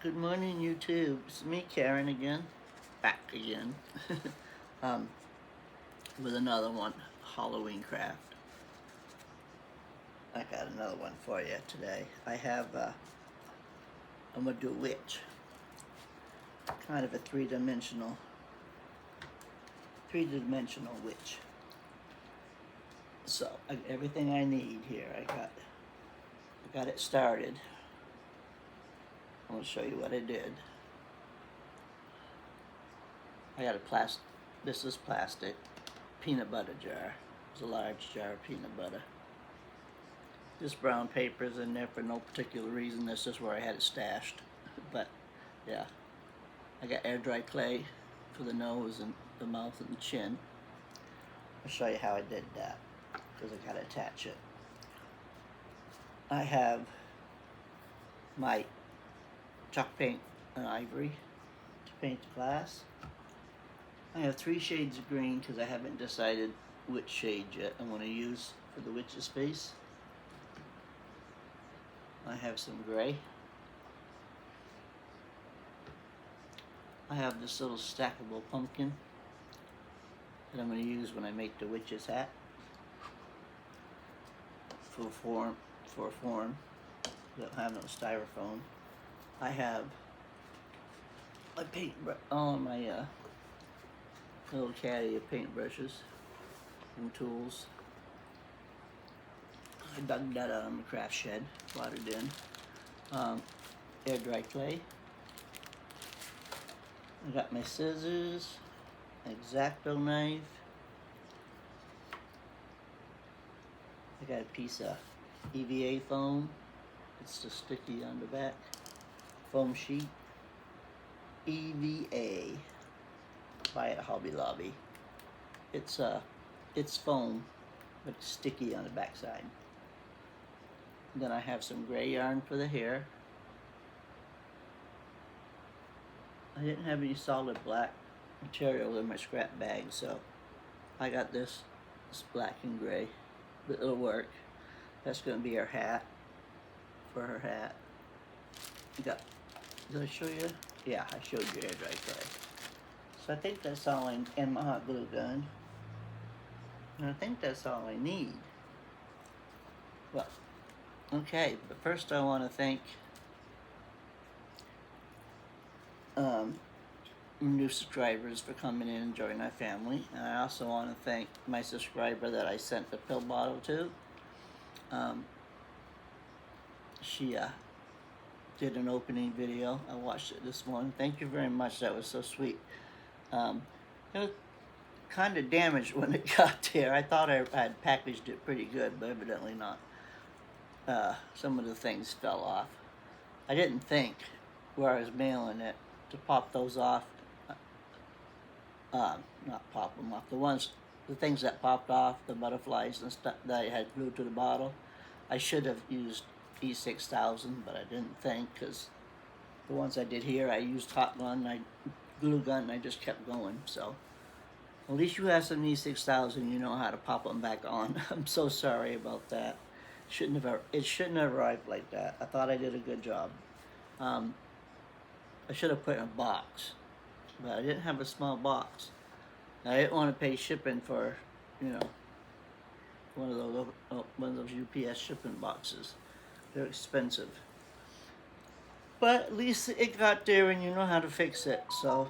Good morning, YouTube. It's me, Karen, again. Back again. um, with another one, Halloween craft. I got another one for you today. I'm gonna do a witch. Kind of a three-dimensional witch. So, everything I need here, I got it started. I'm gonna show you what I did. I got this is plastic peanut butter jar. It's a large jar of peanut butter. This brown paper is in there for no particular reason. This is where I had it stashed. But yeah, I got air dry clay for the nose and the mouth and the chin. I'll show you how I did that because I gotta attach it. I have my chalk paint and ivory to paint the glass. I have 3 shades of green because I haven't decided which shade yet I want to use for the witch's face. I have some gray. I have this little stackable pumpkin that I'm going to use when I make the witch's hat for form. I don't have no styrofoam. I have my my little caddy of paintbrushes and tools. I dug that out of the craft shed, brought it in. Air dry clay. I got my scissors, X-Acto knife. I got a piece of EVA foam. It's just sticky on the back. Foam sheet. EVA. Buy it at Hobby Lobby. It's foam, but it's sticky on the backside. Then I have some gray yarn for the hair. I didn't have any solid black material in my scrap bag, so I got this black and gray, but it'll work. That's going to be her hat, for her hat. Did I show you? Yeah, I showed you air dry clay. So I think that's all and my hot glue gun. And I think that's all I need. Well, okay, but first I want to thank new subscribers for coming in and joining our family. And I also want to thank my subscriber that I sent the pill bottle to. She did an opening video. I watched it this morning. Thank you very much. That was so sweet. It was kind of damaged when it got there. I thought I had packaged it pretty good, but evidently not. Some of the things fell off. I didn't think where I was mailing it to pop those off. Not pop them off. The things that popped off, the butterflies and stuff that I had glued to the bottle. I should have used E6000, but I didn't think, because the ones I did here, I used hot glue gun, and I just kept going. So at least you have some E6000, you know how to pop them back on. I'm so sorry about that. It shouldn't have arrived like that. I thought I did a good job. I should have put it in a box, but I didn't have a small box. I didn't want to pay shipping for, one of those UPS shipping boxes. They're expensive. But at least it got there, and you know how to fix it. So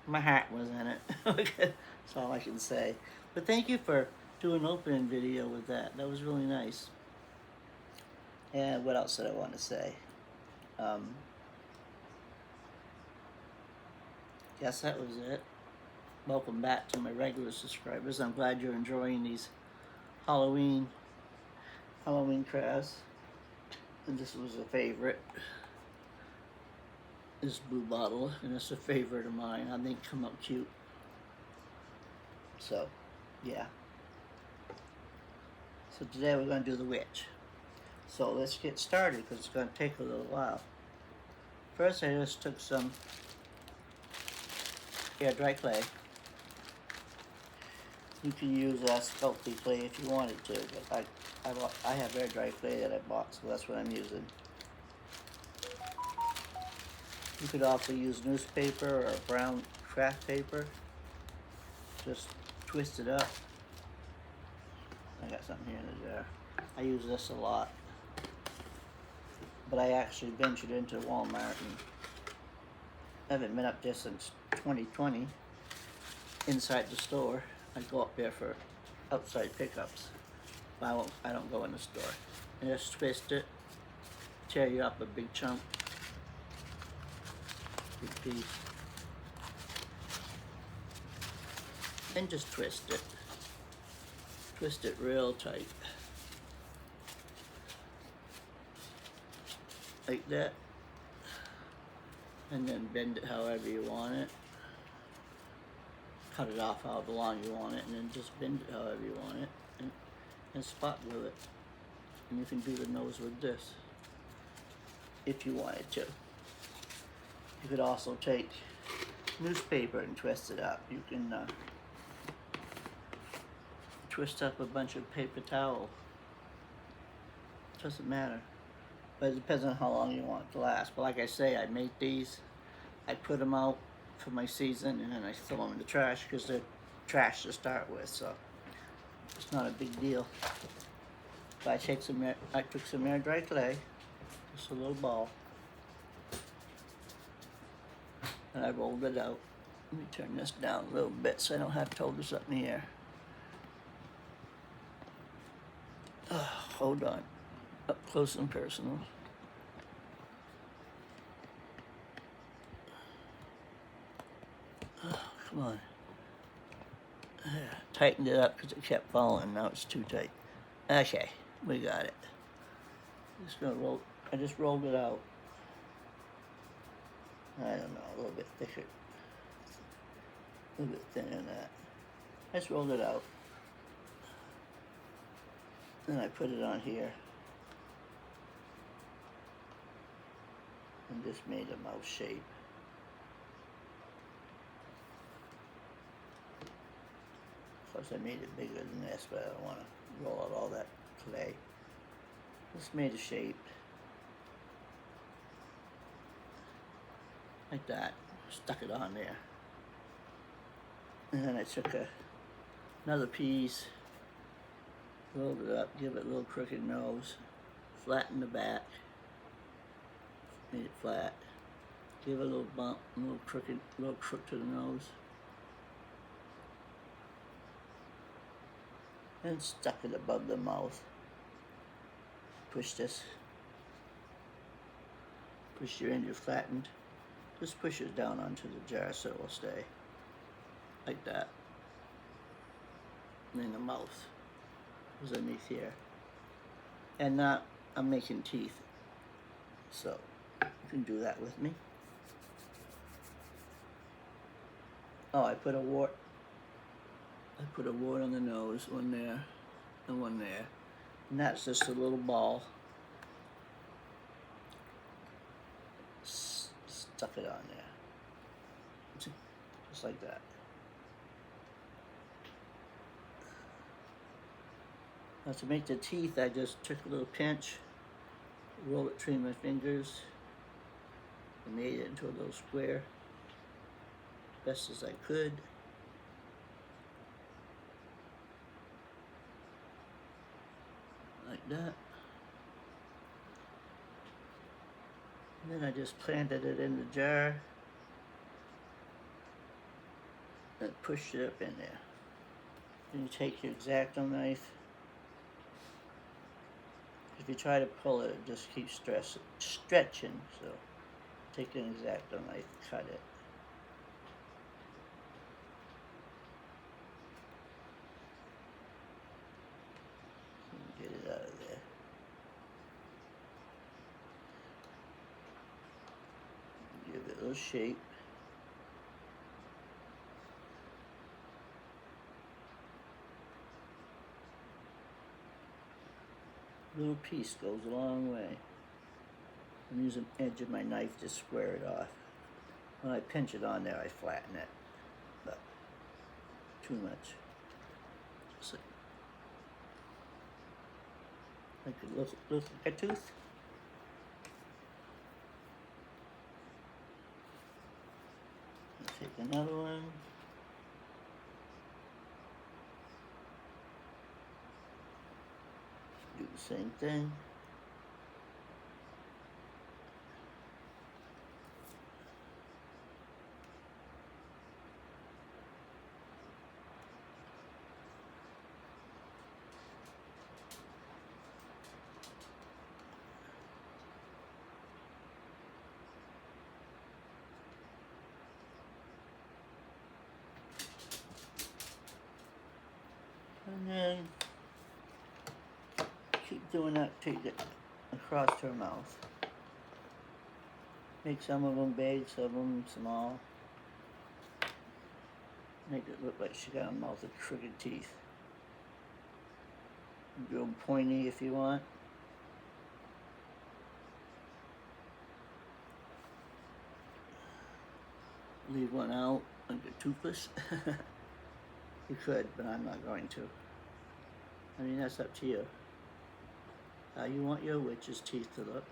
my hat was in it. That's all I can say. But thank you for doing an opening video with that. That was really nice. And what else did I want to say? Guess that was it. Welcome back to my regular subscribers. I'm glad you're enjoying these Halloween crafts. And this was a favorite. This blue bottle, and it's a favorite of mine. I think come out cute. So, yeah. So today we're going to do the witch. So let's get started because it's going to take a little while. First I just took some air dry clay. You can use sculpty clay if you wanted to, but I have air dry clay that I bought, so that's what I'm using. You could also use newspaper or brown craft paper. Just twist it up. I got something here in the jar. I use this a lot. But I actually ventured into Walmart and I haven't been up there since 2020. Inside the store. I go up there for outside pickups. But I don't go in the store. And just twist it. Tear you up a big chunk. Big piece. And just twist it. Twist it real tight. Like that. And then bend it however you want it. Cut it off however long you want it, and then just bend it however you want it, and spot glue it. And you can do the nose with this, if you wanted to. You could also take newspaper and twist it up. You can twist up a bunch of paper towel. Doesn't matter. But it depends on how long you want it to last. But like I say, I make these, I put them out for my season, and then I throw them in the trash because they're trash to start with, so it's not a big deal. But I took some air dry clay, just a little ball, and I rolled it out. Let me turn this down a little bit so I don't have to hold this up in the air. Hold on. Up close and personal. Come on. Tightened it up because it kept falling. Now it's too tight. Okay, we got it. I just rolled it out. I don't know, a little bit thicker. A little bit thinner than that. I just rolled it out. Then I put it on here. And just made a mouth shape. Of course, I made it bigger than this, but I don't want to roll out all that clay. Just made a shape. Like that. Stuck it on there. And then I took another piece, rolled it up, give it a little crooked nose, flatten the back, made it flat, give it a little bump, a little crook to the nose, and stuck it above the mouth. Push your end, you flattened, just push it down onto the jar so it will stay, like that. And then the mouth is underneath here. And now I'm making teeth, so you can do that with me. Oh, I put a wart on the nose, one there and one there. And that's just a little ball. Stuck it on there. Just like that. Now to make the teeth, I just took a little pinch, rolled it between my fingers, and made it into a little square, best as I could. Like that. And then I just planted it in the jar and pushed it up in there. Then you take your X-Acto knife. If you try to pull it, it just keeps stretching, so take an X-Acto knife, cut it. Get it out of there. Give it a little shape. Little piece goes a long way. I'm using the edge of my knife to square it off. When I pinch it on there, I flatten it, but too much. So, like it looks like a tooth. Take another one. Do the same thing. And then keep doing that till you get across her mouth. Make some of them big, some of them small. Make it look like she got a mouth with crooked teeth. Do them pointy if you want. Leave one out like a toothless. You could, but I'm not going to. I mean, that's up to you. How you want your witch's teeth to look.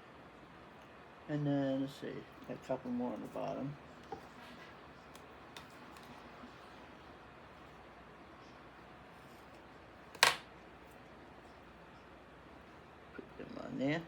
And then, let's see, got a couple more on the bottom. Put them on there.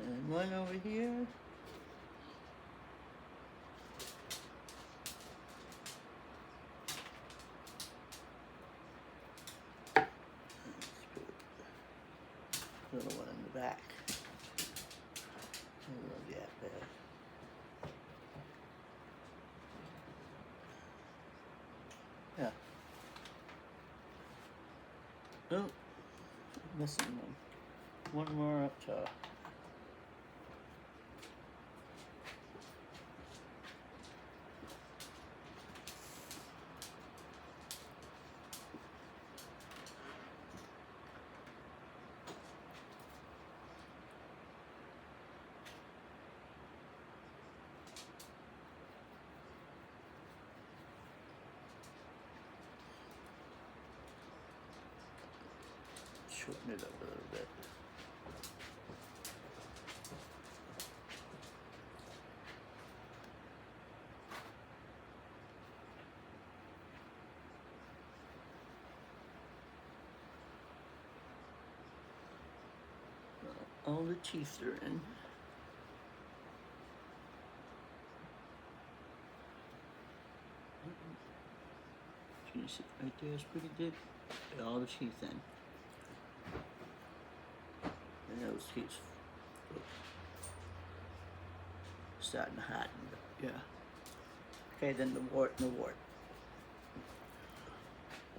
And one over here. Let's put a little one in the back. A little gap there. Yeah. Oh, missing one. One more up top. Shorten it up a little bit. All the teeth are in. Can you see right there? It's pretty good. Got all the teeth in. And those teeth starting to harden, but yeah. Okay, then the wart and the wart.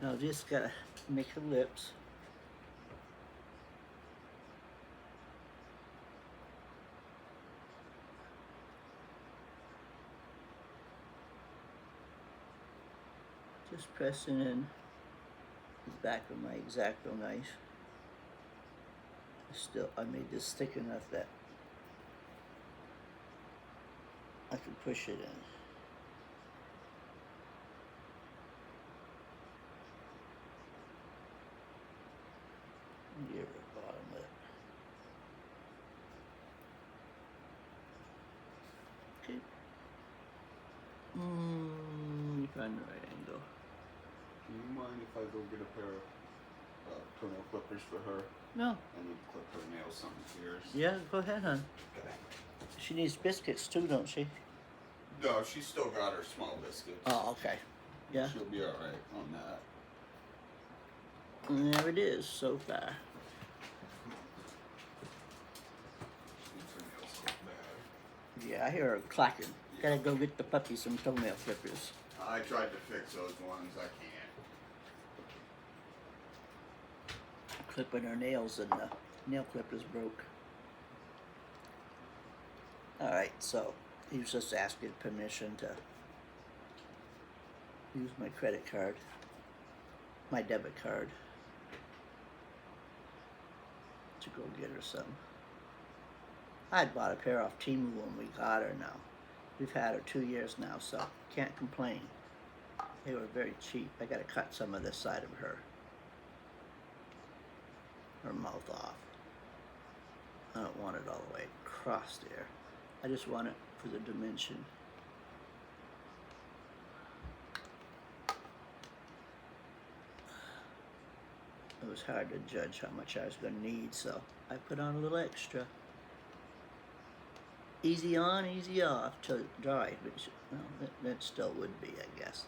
Now just gotta make her lips. Just pressing in the back of my X-Acto knife. Still, I made this thick enough that I can push it in. Give her a bottom lip. Okay. You find the right angle. Do you mind if I go get a pair of toenail clippers for her? No. I need to clip her nails something fierce. Yeah, go ahead, hon. Okay. She needs biscuits too, don't she? No, she's still got her small biscuits. Oh, okay. Yeah. She'll be alright on that. And there it is so far. Yeah, I hear her clacking. Gotta go get the puppy some toenail clippers. I tried to fix those ones. I can't. Clipping her nails and the nail clippers broke. Alright, so he was just asking permission to use my credit card, my debit card, to go get her some. I'd bought a pair off Temu when we got her now. We've had her 2 years now, so can't complain. They were very cheap. I gotta cut some of this side of her mouth off. I don't want it all the way across there. I just want it for the dimension. It was hard to judge how much I was going to need, so I put on a little extra. Easy on, easy off till it dried, which, well, that still would be, I guess.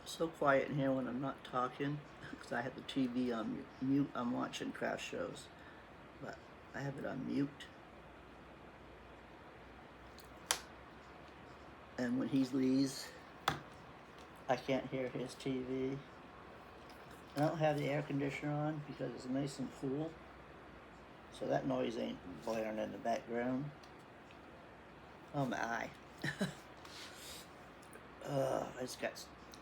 So quiet in here when I'm not talking because I have the TV on mute. I'm watching craft shows, but I have it on mute. And when he leaves, I can't hear his TV. I don't have the air conditioner on because it's nice and cool, so that noise ain't blaring in the background. Oh my eye. I just got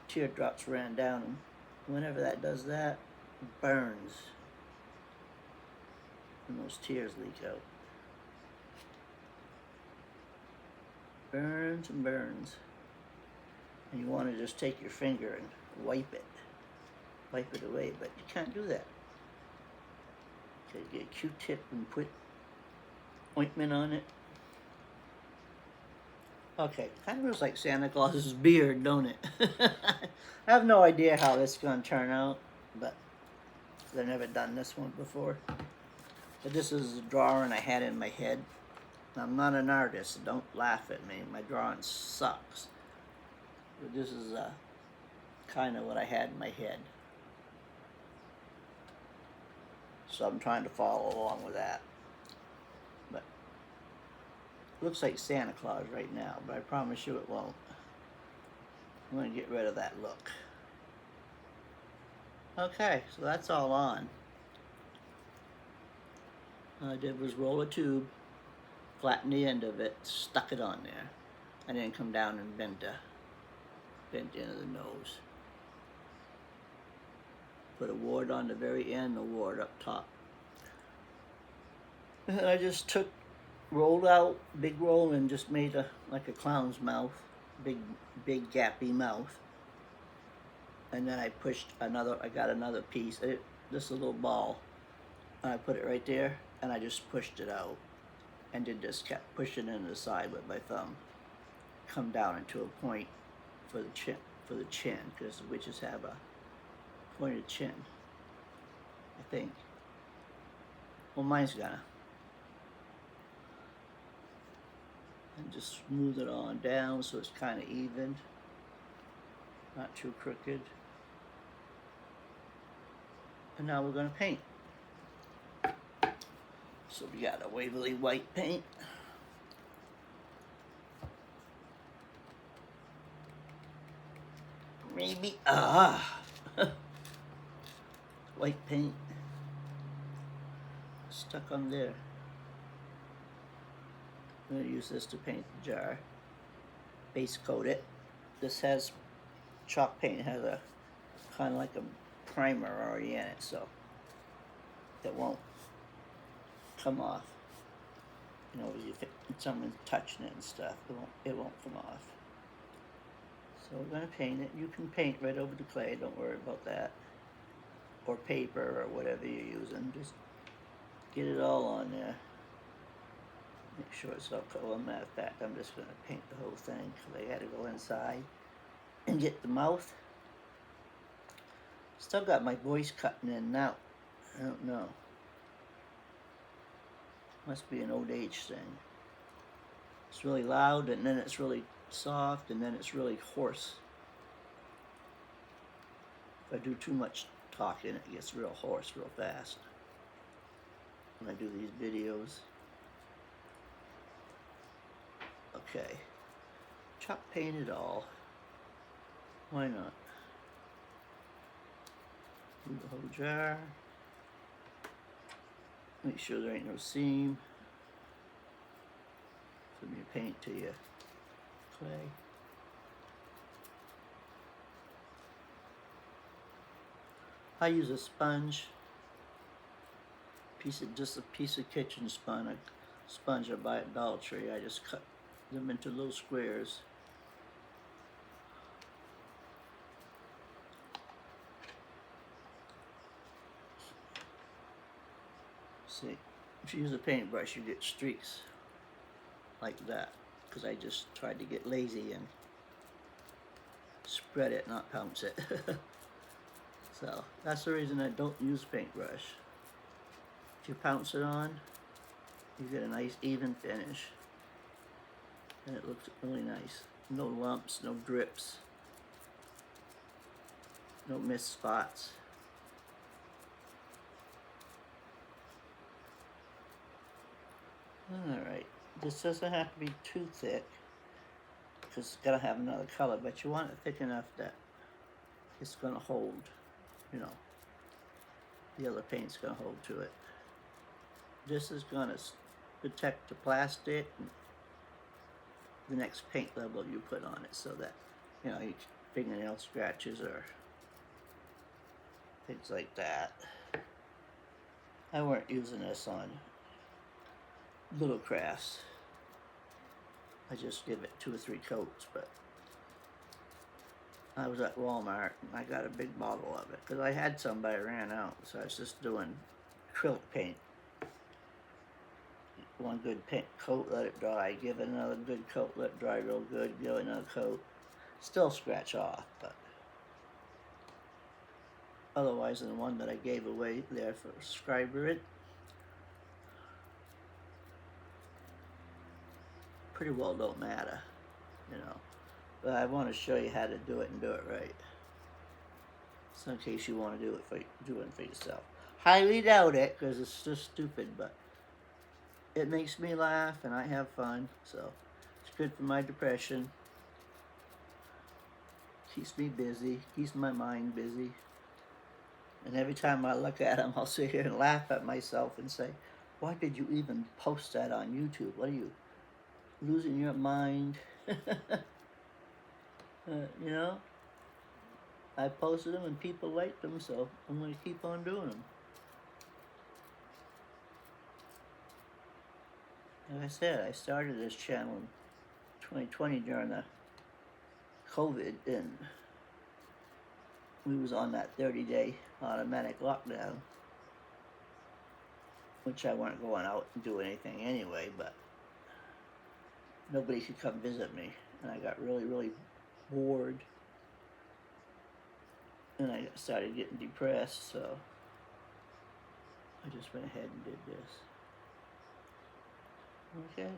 teardrops ran down, and whenever that does that, it burns. And those tears leak out. Burns and burns. And you want to just take your finger and wipe it away, but you can't do that. You gotta get a Q-tip and put ointment on it. Okay, kind of looks like Santa Claus's beard, don't it? I have no idea how this is going to turn out, but I've never done this one before. But this is a drawing I had in my head. I'm not an artist, so don't laugh at me. My drawing sucks. But this is kind of what I had in my head. So I'm trying to follow along with that. But it looks like Santa Claus right now, but I promise you it won't. I'm going to get rid of that look. Okay, so that's all on. All I did was roll a tube, flatten the end of it, stuck it on there, and then come down and bent the end of the nose. Put a wart on the very end, a wart up top. And I just rolled out, big roll, and just made like a clown's mouth, big gappy mouth. And then I got another piece, just a little ball, and I put it right there, and I just pushed it out, and then just kept pushing it into the side with my thumb. Come down into a point for the chin, because witches have a pointed chin, I think. Well, mine's gonna. And just smooth it on down so it's kind of even, not too crooked. And now we're gonna paint. So we got a Waverly white paint. Maybe, white paint stuck on there. I'm going to use this to paint the jar, base coat it. This has chalk paint, it has a kind of like a primer already in it, so it won't come off. You know, if someone's touching it and stuff, it won't come off. So we're going to paint it. You can paint right over the clay, don't worry about that. Or paper or whatever you're using. Just get it all on there. Make sure it's all covered. Well, matter of fact, I'm just going to paint the whole thing because I got to go inside and get the mouth. Still got my voice cutting in and out. I don't know. Must be an old age thing. It's really loud and then it's really soft and then it's really hoarse. If I do too much talking, it gets real hoarse real fast when I do these videos. Okay, chalk paint it all. Why not? Do the whole jar. Make sure there ain't no seam from your paint to your clay. I use a sponge, just a piece of kitchen sponge I buy at Dollar Tree. I just cut them into little squares. See, if you use a paintbrush, you get streaks like that, because I just tried to get lazy and spread it, not pounce it. So that's the reason I don't use paintbrush. If you pounce it on, you get a nice even finish, and it looks really nice. No lumps, no drips, no missed spots. Alright, this doesn't have to be too thick, because it's got to have another color, but you want it thick enough that it's going to hold, you know, the other paint's going to hold to it. This is going to protect the plastic and the next paint level you put on it, so that, you know, each fingernail scratches or things like that. I weren't using this on little crafts. I just give it 2 or 3 coats, but I was at Walmart and I got a big bottle of it because I had some but I ran out, so I was just doing acrylic paint. One good paint coat, let it dry, give it another good coat, let it dry real good, give it another coat. Still scratch off, but otherwise than the one that I gave away there for a subscriber, it pretty well don't matter, you know. But I want to show you how to do it and do it right. So in case you want to do it for yourself. Highly doubt it, because it's just stupid, but it makes me laugh and I have fun, so it's good for my depression. Keeps me busy, keeps my mind busy. And every time I look at them, I'll sit here and laugh at myself and say, why did you even post that on YouTube? What are you, losing your mind? You know? I posted them and people liked them, so I'm going to keep on doing them. Like I said, I started this channel in 2020 during the COVID, and we was on that 30-day automatic lockdown, which I weren't going out and do anything anyway, but nobody could come visit me, and I got really, really bored, and I started getting depressed, so I just went ahead and did this. Okay.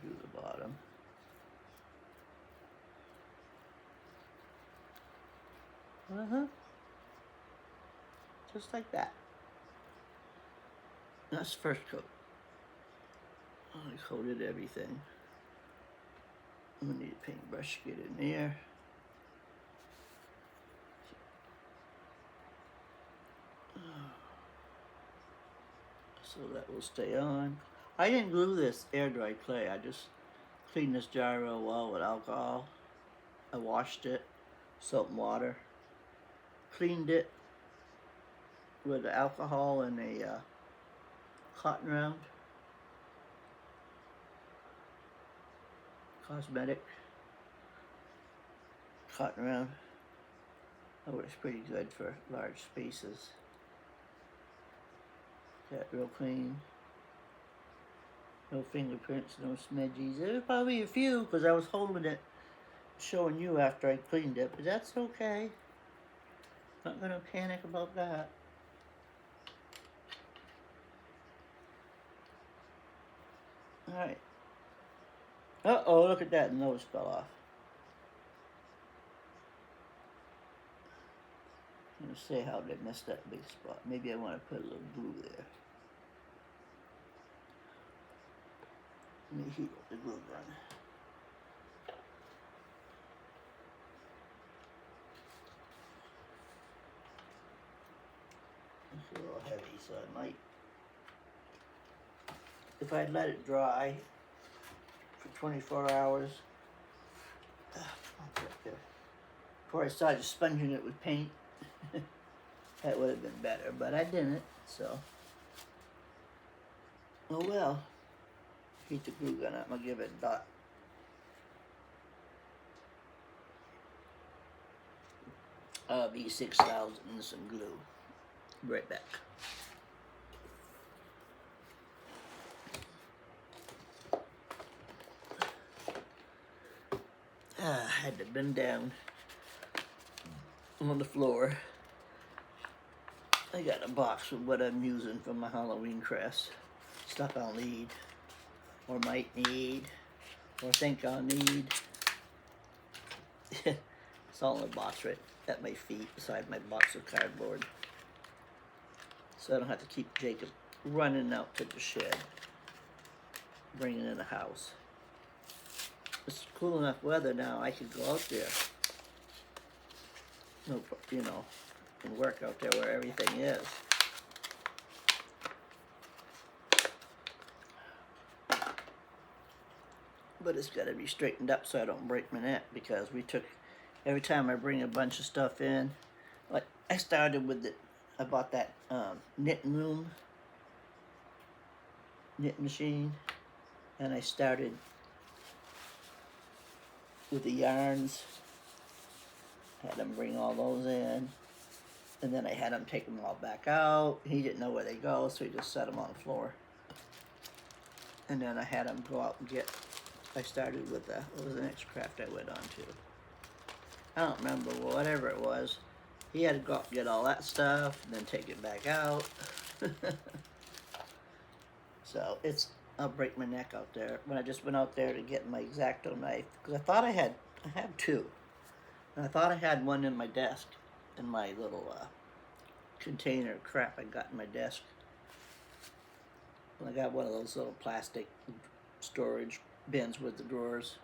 Do the bottom. Just like that. That's the first coat. I coated everything. I'm gonna need a paintbrush to get in there. So that will stay on. I didn't glue this air dry clay. I just cleaned this jar real well with alcohol. I washed it, soap and water. Cleaned it with the alcohol and a cotton round. Cosmetic cotton round. That works pretty good for large spaces. Got real clean. No fingerprints, no smudges. There was probably a few because I was holding it, showing you after I cleaned it, but that's okay. Not gonna panic about that. Alright. Uh-oh, look at that, the nose fell off. I'm gonna say how they missed that big spot. Maybe I want to put a little glue there. Let me heat up the glue gun. a little heavy, so I might, if I'd let it dry for 24 hours, before I started sponging it with paint, that would have been better, but I didn't, so. Oh well. Heat the glue gun up, I'm gonna give it a dot. V6000 and some glue. Be right back. I had to bend down on the floor. I got a box with what I'm using for my Halloween crafts. Stuff I'll need, or might need, or think I'll need. It's all in a box right at my feet beside my box of cardboard. So I don't have to keep Jacob running out to the shed, bringing in the house. It's cool enough weather now, I could go out there. No, you know, and work out there where everything is. But it's got to be straightened up so I don't break my neck, because we took, every time I bring a bunch of stuff in, like I started with it, I bought that knit machine, and I started with the yarns. Had him bring all those in, and then I had him take them all back out. He didn't know where they go, so he just set them on the floor. And then I had him go out and get, I started with what was the next craft I went on to? I don't remember, whatever it was. He had to go out and get all that stuff, and then take it back out. So I'll break my neck out there. When I just went out there to get my X-Acto knife, because I thought I had two. And I thought I had one in my desk, in my little container of crap I got in my desk. And I got one of those little plastic storage bins with the drawers.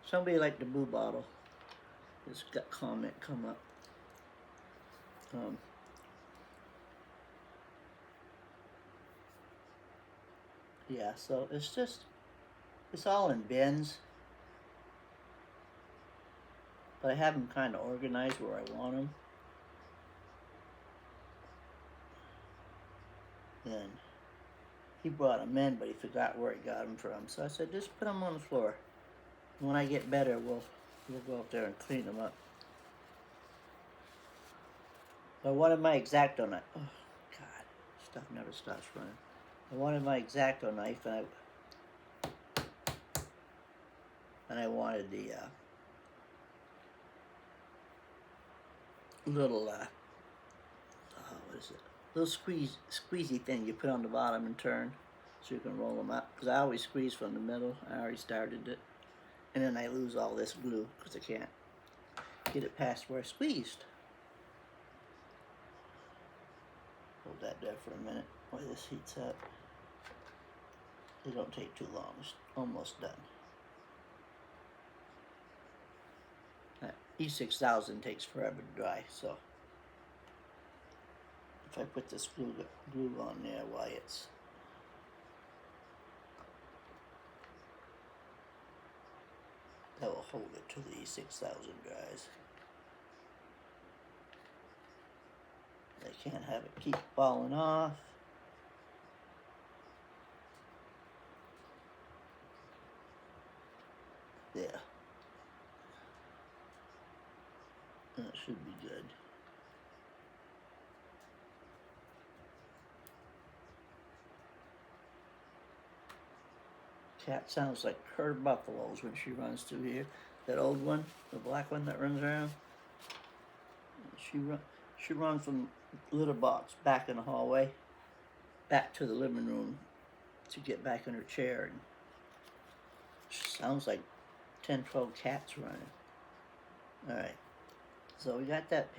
Somebody liked the blue bottle. It's got comment come up. Yeah, so it's all in bins. But I have them kind of organized where I want them. Then he brought them in, but he forgot where he got them from. So I said, just put them on the floor. When I get better, we'll go up there and clean them up. I wanted my X-Acto knife. Oh God, stuff never stops running. I wanted my X-Acto knife, and I wanted the little what is it? Little squeezy thing you put on the bottom and turn, so you can roll them up. Because I always squeeze from the middle. I already started it, and then I lose all this glue because I can't get it past where I squeezed. Hold that there for a minute while this heats up. It don't take too long. It's almost done. That E6000 takes forever to dry, so if I put this glue on there while it's that will hold it till the E6000 dries. I can't have it keep falling off. There. That should be good. Cat sounds like her buffaloes when she runs through here. That old one, the black one that runs around. She runs from litter box back in the hallway, back to the living room to get back in her chair. And she sounds like 10, 12 cats running. All right, so we got that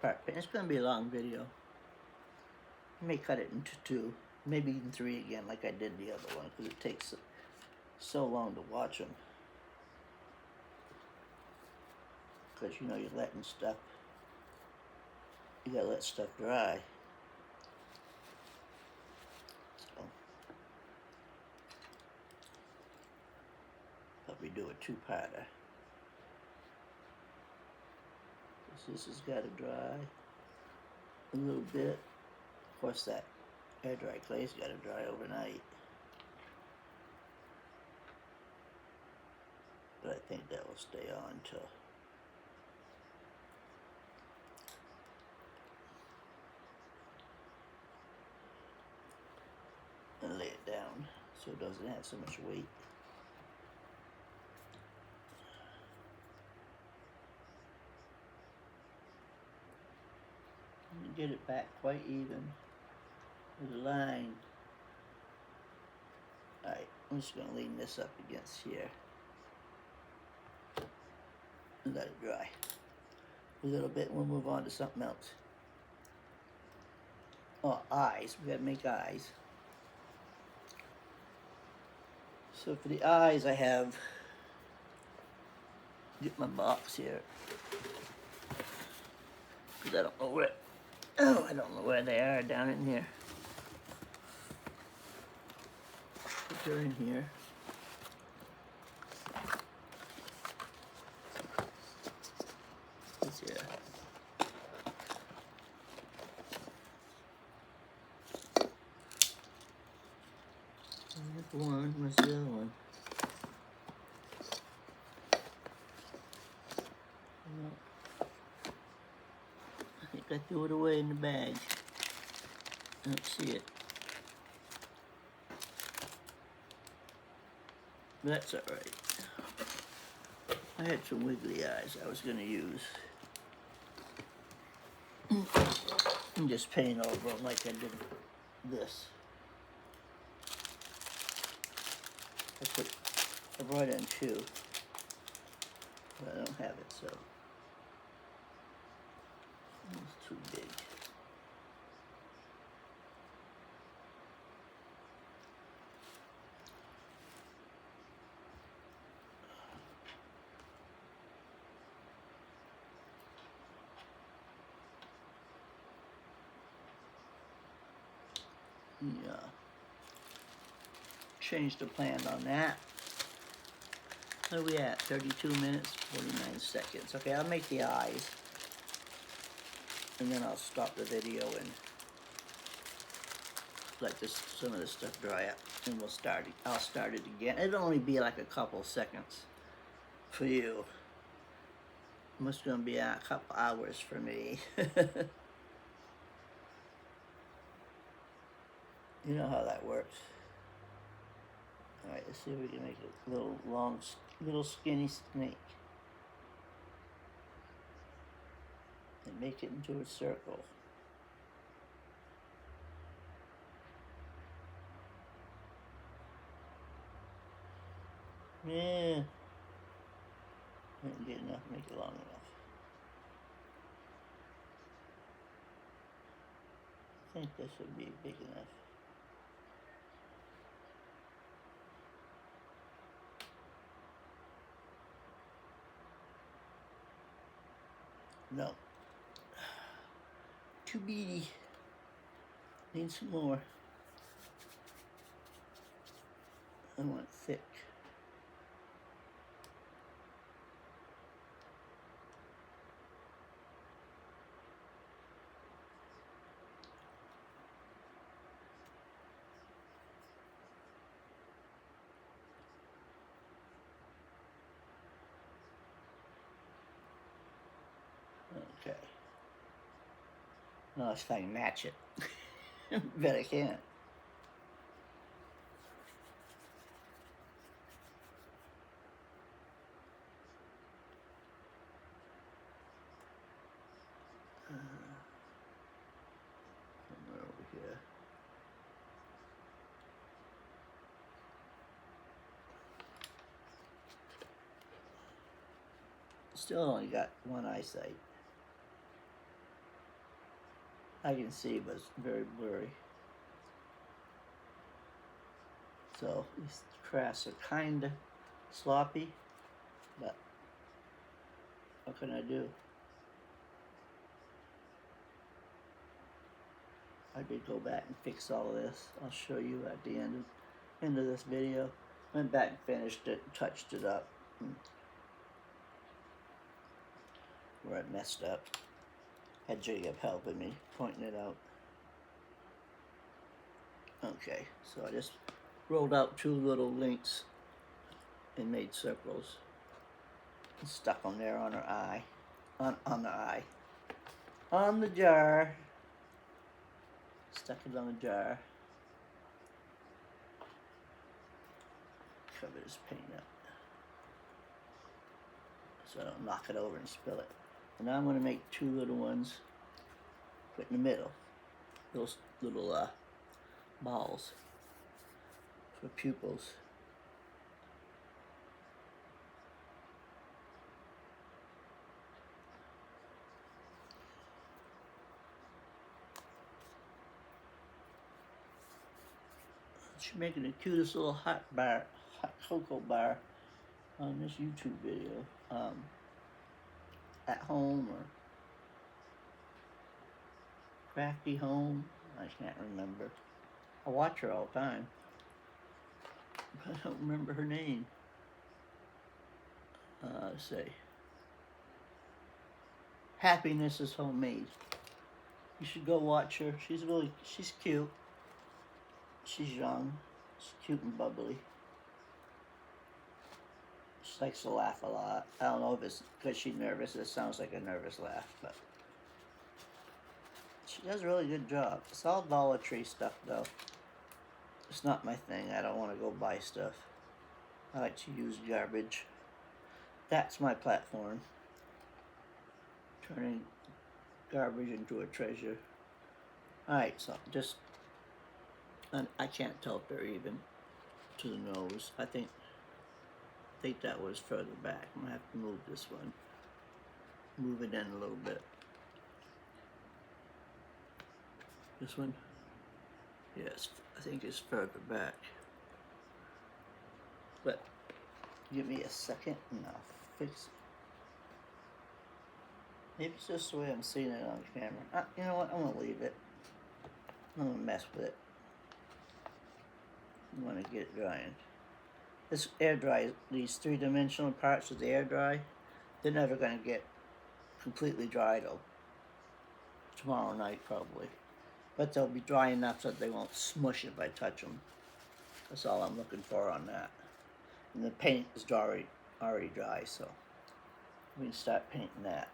part paint. It's gonna be a long video. I may cut it into 2, maybe even 3 again, like I did the other one, because it takes so long to watch them. Because you know you're letting stuff you gotta let stuff dry. So, probably do a two-parter. This has got to dry a little bit. Of course, that air dry clay's got to dry overnight. But I think that will stay on till and lay it down so it doesn't have so much weight. And get it back quite even with a line. Alright, I'm just going to lean this up against here and let it dry a little bit. We'll move on to something else. Oh, eyes. We gotta make eyes. So for the eyes, I have, get my box here, because I don't know where, oh, I don't know where they are down in here. But they're in here. It's here. One, where's the other one? No. I think I threw it away in the bag. I don't see it. That's alright. I had some wiggly eyes I was going to use. And just paint over them like I did this. I brought in two, but I don't have it, so it's too big. Yeah. Change the plan on that. Where are we at? 32 minutes, 49 seconds. Okay, I'll make the eyes. And then I'll stop the video and let some of this stuff dry up. And I'll start it again. It'll only be like a couple seconds for you. It's gonna be a couple hours for me. You know how that works. Alright, let's see if we can make a little long, little skinny snake. And make it into a circle. Yeah. Didn't get enough, make it long enough. I think this would be big enough. No. Too beady. Need some more. I want thick. Okay. Now let's try and match it. Bet I can't. Somewhere over here. Still only got one eyesight. I can see, but it's very blurry. So these crafts are kinda sloppy, but what can I do? I did go back and fix all of this. I'll show you at the end of this video. Went back and finished it, touched it up. Where I messed up. Had Jacob helping me, pointing it out. Okay, so I just rolled out 2 little links and made circles. And stuck them there on her eye. On the eye. On the jar. Stuck it on the jar. Cover this paint up so I don't knock it over and spill it. And now I'm going to make 2 little ones, put in the middle. Those little balls for pupils. She's making the cutest little hot cocoa bar on this YouTube video. At home or crafty home, I can't remember. I watch her all the time, but I don't remember her name. Let's see. Happiness is Homemade. You should go watch her. She's cute. She's young. She's cute and bubbly. She likes to laugh a lot. I don't know if it's because she's nervous. It sounds like a nervous laugh, but she does a really good job. It's all Dollar Tree stuff, though. It's not my thing. I don't want to go buy stuff. I like to use garbage. That's my platform. Turning garbage into a treasure. Alright, so just... And I can't tell if they're even to the nose. I think that was further back. I'm gonna have to move this one. Move it in a little bit. This one? Yes, I think it's further back. But give me a second and I'll fix it. Maybe it's just the way I'm seeing it on camera. You know what? I'm gonna leave it. I'm gonna mess with it. I want to get it drying. This air dry, these 3-dimensional parts of the air dry, they're never going to get completely dry till tomorrow night probably. But they'll be dry enough so that they won't smush if I touch them. That's all I'm looking for on that. And the paint is already dry, so we can start painting that.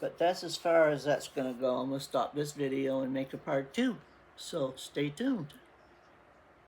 But that's as far as that's going to go. I'm going to stop this video and make a part 2. So stay tuned.